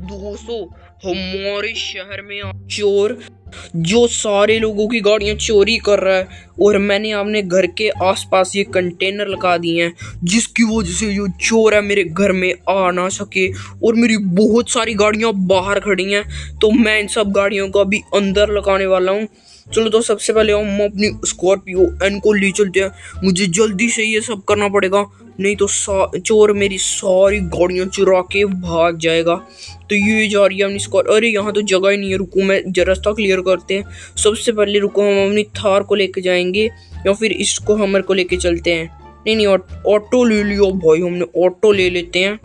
दोस्तों, हमारे शहर में चोर जो सारे लोगों की गाड़ियां चोरी कर रहा है और मैंने अपने घर के आसपास ये कंटेनर लगा दिए हैं जिसकी वजह से जो चोर है मेरे घर में आ ना सके। और मेरी बहुत सारी गाड़ियां बाहर खड़ी हैं तो मैं इन सब गाड़ियों को अभी अंदर लगाने वाला हूँ। चलो तो सबसे पहले हम अपनी स्कॉर्पियो एन को ले चलते हैं। मुझे जल्दी से ये सब करना पड़ेगा, नहीं तो चोर मेरी सारी गाड़ियां चुरा के भाग जाएगा। तो ये जा रही है अपनी स्कॉर। अरे यहाँ तो जगह ही नहीं है, रुको मैं रास्ता क्लियर करते हैं। सबसे पहले रुको, हम अपनी थार को लेके जाएंगे या फिर इसको हमर को लेके चलते हैं। नहीं, ऑटो ले लियो भाई, हमने ऑटो ले लेते हैं।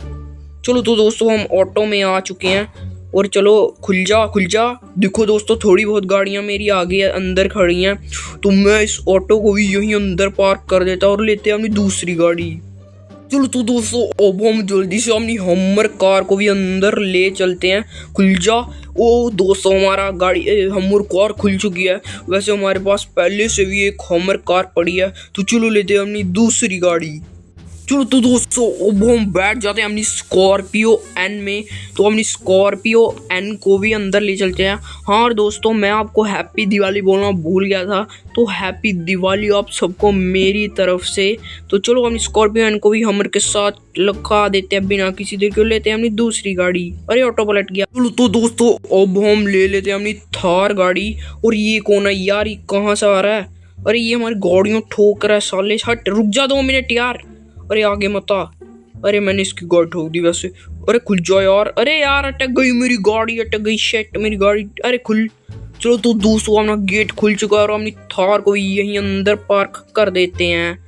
चलो तो दोस्तों, हम ऑटो में आ चुके हैं और चलो खुल जा। देखो दोस्तों, थोड़ी बहुत गाड़ियां मेरी आगे अंदर खड़ी हैं तो मैं इस ऑटो को भी यहीं अंदर पार्क कर देता और लेते हैं अपनी दूसरी गाड़ी। चलो तो दोस्तों, अब हम जल्दी से अपनी हमर कार को भी अंदर ले चलते हैं। खुल जा। ओ दोस्तों, हमारा गाड़ी हमर कार खुल चुकी है। वैसे हमारे पास पहले से भी एक हमर कार पड़ी है, तो चलो लेते हैं अपनी दूसरी गाड़ी। चलो तो दोस्तों, अब हम बैठ जाते हैं अपनी स्कॉर्पियो एन में। तो अपनी स्कॉर्पियो एन को भी अंदर ले चलते हैं। हाँ और दोस्तों, मैं आपको हैप्पी दिवाली बोलना भूल गया था, तो हैप्पी दिवाली आप सबको मेरी तरफ से। तो चलो अपनी स्कॉर्पियो एन को भी हमर के साथ लगा देते हैं बिना किसी देर के। लेते हैं अपनी दूसरी गाड़ी। अरे ऑटो पलट गया। चलो तो दोस्तों, अब हम ले लेते हैं अपनी थार गाड़ी। और ये कौन है यार, ये कहाँ से आ रहा है? अरे ये हमारी गाड़ियों ठोक रहा है साले। हट, रुक जा 2 मिनट यार। अरे आगे मत आ। अरे मैंने इसकी गाड़ी ठोक दी वैसे। अरे खुल जाओ यार। अरे यार अटक गई मेरी गाड़ी, अटक गई। शेट मेरी गाड़ी। अरे खुल। चलो तो दोस्तों, अपना गेट खुल चुका है और अपनी थार को यहीं अंदर पार्क कर देते हैं।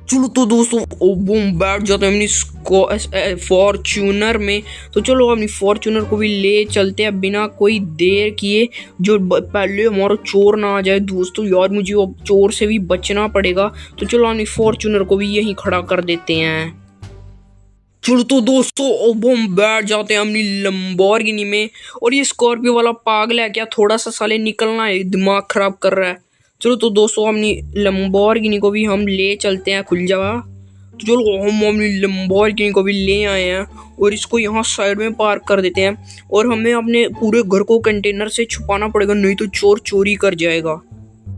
चलो तो दोस्तों, अब हम बैठ जाते हैं अपनी फॉर्च्यूनर में। तो चलो अपनी फॉर्च्यूनर को भी ले चलते हैं बिना कोई देर किए, जो पहले हमारा चोर ना आ जाए। दोस्तों यार, मुझे अब चोर से भी बचना पड़ेगा। तो चलो अपनी फॉर्च्यूनर को भी यहीं खड़ा कर देते हैं। चलो तो दोस्तों, अब हम बैठ जाते हैं अपनी लंबोर्गिनी में। और ये स्कॉर्पियो वाला पागल है क्या, थोड़ा सा साले निकलना है, दिमाग खराब कर रहा है। चलो तो दोस्तों, अपनी लंबोर्गिनी को भी हम ले चलते हैं। खुल जा। तो चलो हम अपनी लंबोर्गिनी को भी ले आए हैं और इसको यहाँ साइड में पार्क कर देते हैं। और हमें अपने पूरे घर को कंटेनर से छुपाना पड़ेगा, नहीं तो चोर चोरी कर जाएगा।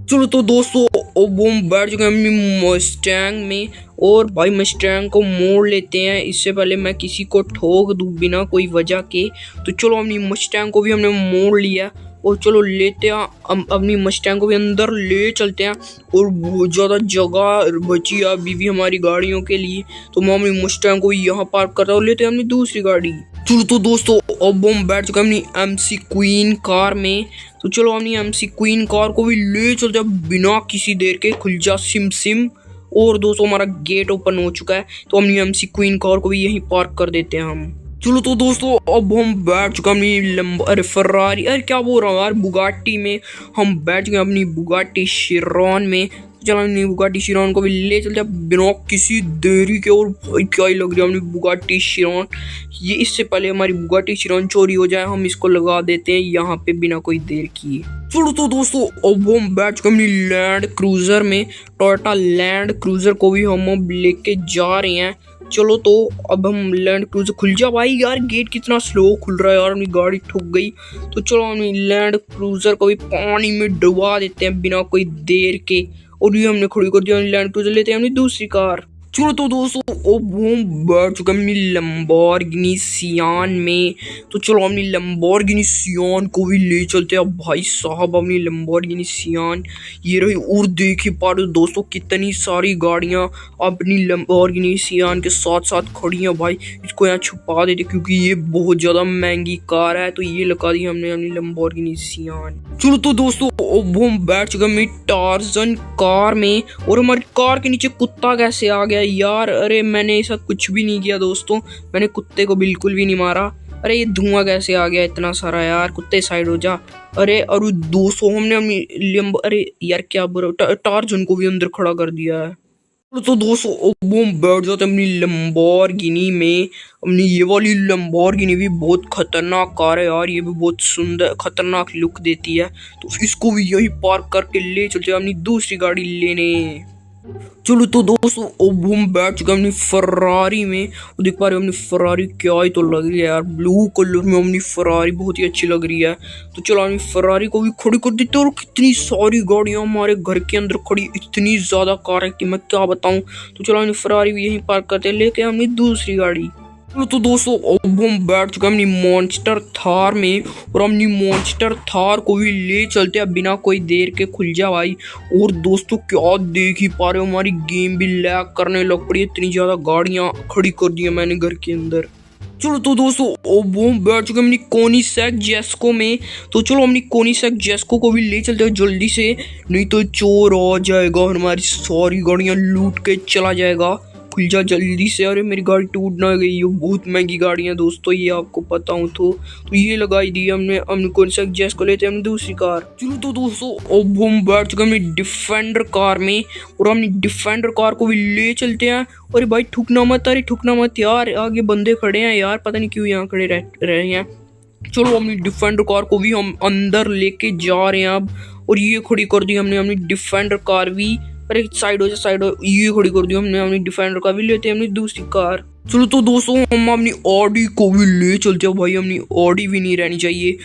चलो तो दोस्तों, अब हम बैठ चुके हैं अपनी मस्टैंग में। और भाई मस्टैंग को मोड़ लेते हैं, इससे पहले मैं किसी को ठोक दूँ बिना कोई वजह के। तो चलो अपनी मस्टैंग को भी हमने मोड़ लिया और चलो लेते हैं अपनी मस्टैंग को भी अंदर ले चलते हैं। और बहुत ज़्यादा जगह बची है अभी भी हमारी गाड़ियों के लिए, तो मैं अपनी मस्टैंग को यहाँ पार्क करता हूँ और लेते हैं अपनी दूसरी गाड़ी। चलो तो दोस्तों, अब हम बैठ चुके हैं अपनी MC क्वीन कार में। तो चलो अपनी MC क्वीन कार को भी ले चलते हैं बिना किसी देर के। खुल जा सिम सिम। और दोस्तों, हमारा गेट ओपन हो चुका है, तो अपनी MC क्वीन कार को भी यहीं पार्क कर देते हैं हम। चलो तो दोस्तों, अब हम बैठ चुके हैं अपनी अरे फरारी, अरे क्या बोल रहा हूँ यार, बुगाटी में। हम बैठ चुके हैं अपनी बुगाटी शिरॉन में। चलो अपनी बुगाटी शिरॉन को भी ले चलते हैं बिना किसी देरी के। और भाई क्या ही लग रही है अपनी बुगाटी शिरॉन। ये इससे पहले हमारी बुगाटी शिरॉन चोरी हो जाए, हम इसको लगा देते हैं यहाँ पे बिना कोई देर किए। चलो तो दोस्तों, अब हम बैठ चुके हैं अपनी लैंड क्रूजर में। टोयोटा लैंड क्रूजर को भी हम अब लेके जा रहे हैं। चलो तो अब हम लैंड क्रूजर। खुल जा भाई यार, गेट कितना स्लो खुल रहा है यार, अपनी गाड़ी ठुक गई। तो चलो अपनी लैंड क्रूजर को भी पानी में डुबा देते हैं बिना कोई देर के। और ये हमने खड़ी कर दिया लैंड क्रूजर। लेते हैं अपनी दूसरी कार। चलो तो दोस्तों, अब हम बैठ चुके हैं अपनी लंबोर्गिनी सियान में। तो चलो अपनी लंबोर्गिनी सियान को भी ले चलते हैं। भाई साहब, अपनी लंबोर्गिनी सियान ये रही। और देख ही पा रहे हो दोस्तों, कितनी सारी गाड़ियां अपनी लंबोर्गिनी सियान के साथ साथ खड़ी हैं। भाई इसको यहाँ छुपा देते क्योंकि ये बहुत ज़्यादा महंगी कार है, तो ये लगा दी हमने अपनी लंबोर्गिनी सियान। चलो तो दोस्तों, अब हम बैठ चुके हैं अपनी टार्जन कार में। और हमारी कार के नीचे कुत्ता कैसे आ गया यार? अरे मैंने ऐसा कुछ भी नहीं किया दोस्तों, मैंने कुत्ते को बिल्कुल भी नहीं मारा। अरे ये धुआं कैसे आ गया इतना सारा यार? कुत्ते साइड हो जा। अरे और 200 हमने अपनी अरे यार क्या बुरा, टार्जन को भी अंदर खड़ा कर दिया है। तो दोस्तों, अब हम बैठ जाते हैं अपनी लंबोर्गिनी में। अपनी ये वाली लंबोर्गिनी भी बहुत खतरनाक कार है यार, ये भी बहुत सुंदर खतरनाक लुक देती है। तो इसको भी यही पार्क करके ले चलते हैं अपनी दूसरी गाड़ी लेने। चलो तो दोस्तों अब हम बैठ चुके हैं अपनी फरारी में। और देख पा रहे हो अपनी फरारी क्या ही तो लग रही है यार, ब्लू कलर में अपनी फरारी बहुत ही अच्छी लग रही है। तो चलो अपनी फरारी को भी खड़ी कर देते हैं। और कितनी सारी गाड़ियां हमारे घर के अंदर खड़ी, इतनी ज्यादा कार है कि मैं क्या बताऊं। तो चलो अपनी फरारी भी यहीं पार्क करते हैं, लेके हमने दूसरी गाड़ी। चलो तो दोस्तों अब हम बैठ चुके हैं अपनी मॉन्स्टर थार में। और अपनी मॉन्स्टर थार को भी ले चलते हैं बिना कोई देर के। खुल जा भाई। और दोस्तों क्या देख ही पा रहे हो, हमारी गेम भी लैग करने लग पड़ी है, इतनी ज्यादा गाड़ियां खड़ी कर दी है मैंने घर के अंदर। चलो तो दोस्तों अब हम बैठ चुके हैं अपनी कोनिसेक जेस्को में। तो चलो अपनी कोनिसेक जेस्को को भी ले चलते हैं जल्दी से, नहीं तो चोर आ जाएगा और हमारी सारी गाड़ियां लूट के चला जाएगा। खुल जा जल्दी से। अरे मेरी गाड़ी टूट ना गई, ये बहुत महंगी गाड़ी है दोस्तों, ये आपको पता हो तो ये लगाई दी हमने। हमने कौन सा जेस को लेते हैं हमने दूसरी कार। चलो तो दोस्तों अब हम बैठ चुके हैं अपनी डिफेंडर कार में। और हमने डिफेंडर कार को भी ले चलते हैं। अरे भाई ठुकना मत, अरे ठुकना मत यार, आगे बंदे खड़े हैं यार, पता नहीं क्यों यहाँ खड़े रह रहे हैं। चलो अपनी डिफेंडर कार को भी हम अंदर लेके जा रहे हैं अब। और ये खड़ी कर दी हमने अपनी डिफेंडर कार भी। अरे साइड हो जा, साइड हो, ये खड़ी कर दी हमने अपनी डिफेंडर का भी। लेते हैं अपनी दूसरी कार। चलो तो दोस्तों हम अपनी ऑडी को भी ले चलते हैं भाई, अपनी ऑडी भी नहीं रहनी चाहिए।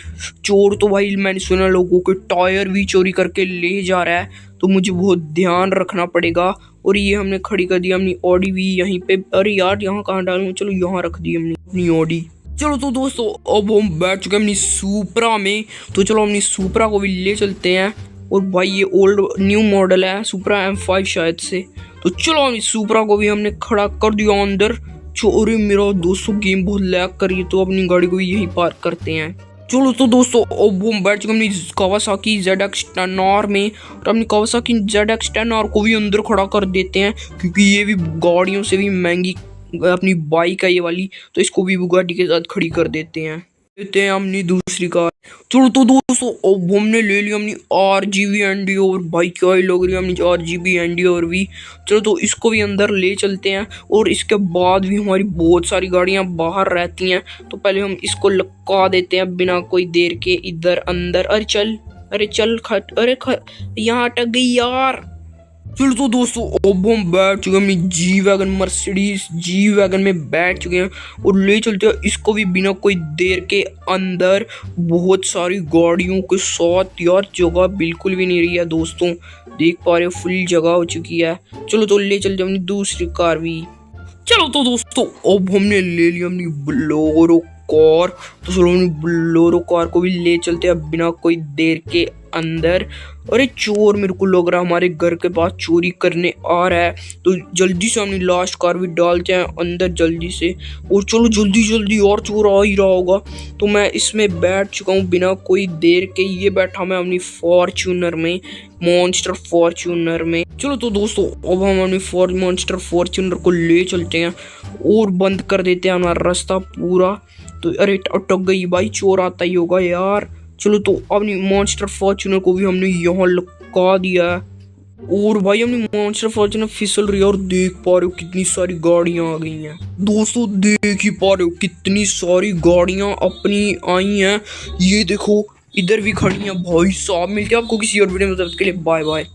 चोर तो भाई मैंने सुना लोगों के टायर भी चोरी करके ले जा रहा है, तो मुझे बहुत ध्यान रखना पड़ेगा। और ये हमने खड़ी कर दी अपनी ऑडी भी यहीं पे। अरे यार यहाँ कहाँ डालूं, चलो यहाँ रख दी हमने अपनी ऑडी। चलो तो दोस्तों अब हम बैठ चुके हैं अपनी सुपरा में। तो चलो अपनी सुपरा को भी ले चलते हैं। और भाई ये ओल्ड न्यू मॉडल है सुपरा M5 शायद से। तो चलो इस सुपरा को भी हमने खड़ा कर दिया अंदर। अरे मेरा दोस्तों गेम बहुत लैग कर रही है, तो अपनी गाड़ी को यहीं पार्क करते हैं। चलो तो दोस्तों अब हम बैठ चुके अपनी कावासाकी ZX-10R में। और अपनी कावासाकी ZX-10R को भी अंदर खड़ा कर देते हैं, क्योंकि ये भी गाड़ियों से भी महंगी अपनी बाइक है ये वाली, तो इसको भी बुगाटी के साथ खड़ी कर देते हैं। लेते हैं हमने दूसरी कार। चलो तो दोस्तों अब हमने ले लिया अपनी RGB एंडियोर। भाई क्या ही लग रही है अपनी RGB एंडियोर भी। चलो तो इसको भी अंदर ले चलते हैं। और इसके बाद भी हमारी बहुत सारी गाड़ियां बाहर रहती हैं, तो पहले हम इसको लटका देते हैं बिना कोई देर के इधर अंदर। अरे चल, अरे चल खट, अरे यहाँ अटक गई यार। चलो तो दोस्तों अब हम बैठ चुके हैं अपनी G-Wagon, मर्सिडीज G-Wagon में बैठ चुके हैं। और ले चलते हैं इसको भी बिना कोई देर के अंदर, बहुत सारी गाड़ियों के साथ। यार जगह बिल्कुल भी नहीं रही है दोस्तों, देख पा रहे हो फुल जगह हो चुकी है। चलो तो ले चलते हैं अपनी दूसरी कार भी। चलो तो दोस्तों अब हमने ले लिया अपनी बोलेरो कार। तो चलो अपनी बोलेरो कार को भी ले चलते हैं बिना कोई देर के अंदर। अरे चोर मेरे को लग रहा है हमारे घर के पास चोरी करने आ रहा है, तो जल्दी से अपनी लास्ट कार भी डालते हैं अंदर जल्दी से। और चलो जल्दी जल्दी, और चोर आ ही रहा होगा। तो मैं इसमें बैठ चुका हूँ बिना कोई देर के। ये बैठा मैं अपनी फॉर्च्यूनर में, मॉन्स्टर फॉर्च्यूनर में। चलो तो दोस्तों अब हम अपनी मॉन्स्टर फॉर्च्यूनर को ले चलते हैं और बंद कर देते हैं हमारा रास्ता पूरा। तो अरे अटक गई भाई, चोर आता ही होगा यार। चलो तो अपनी मॉन्स्टर फॉर्च्यूनर को भी हमने यहाँ लटका दिया है। और भाई अपनी मॉन्स्टर फॉर्च्यूनर फिसल रही है। और देख पा रहे हो कितनी सारी गाड़ियां आ गई हैं दोस्तों, देख ही पा रहे हो कितनी सारी गाड़ियां अपनी आई हैं। ये देखो इधर भी खड़ी हैं भाई साहब। मिलते हैं आपको किसी और वीडियो में, तब तक के लिए बाय बाय।